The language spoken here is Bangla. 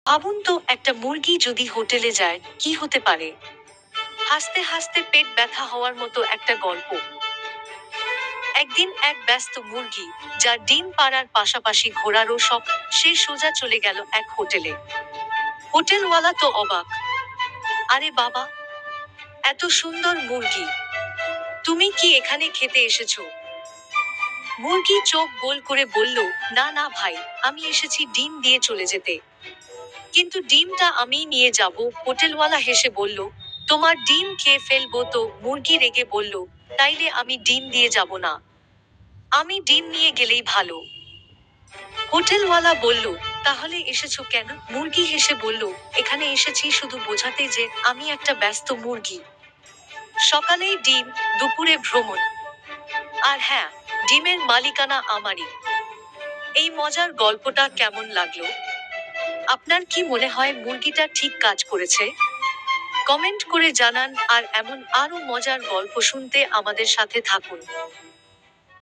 ভাবুন তো, একটা মুরগি যদি হোটেলে যায়, কি হতে পারে? হাসতে হাসতে পেট ব্যথা হওয়ার মতো একটা গল্প। একদিন এক ব্যস্ত মুরগি, যার ডিম পাড়ার পাশাপাশি ঘোরারও শখ, সে সোজা চলে গেল এক হোটেলে। হোটেলওয়ালা তো অবাক। আরে বাবা, এত সুন্দর মুরগি! তুমি কি এখানে খেতে এসেছো? মুরগি চোখ গোল করে বলল, না না ভাই, আমি এসেছি ডিম দিয়ে চলে যেতে। কিন্তু ডিমটা আমিই নিয়ে যাব। হোটেলওয়ালা হেসে বলল, তোমার ডিম খেয়ে ফেলবো তো? মুরগি রেগে বলল, তাইলে আমি ডিম দিয়ে যাব না, আমি ডিম নিয়ে গেলেই ভালো। হোটেলওয়ালা বলল, তাহলে এসেছো কেন? মুরগি হেসে বলল, এখানে এসেছি শুধু বোঝাতে যে আমি একটা ব্যস্ত মুরগি। সকালেই ডিম, দুপুরে ভ্রমণ, আর হ্যাঁ, ডিমের মালিকানা আমারই। এই মজার গল্পটা কেমন লাগলো? আপনার কি মনে হয় মুরগিটা ঠিক কাজ করেছে? কমেন্ট করে জানান, আর এমন আরো মজার গল্প শুনতে আমাদের সাথে থাকুন।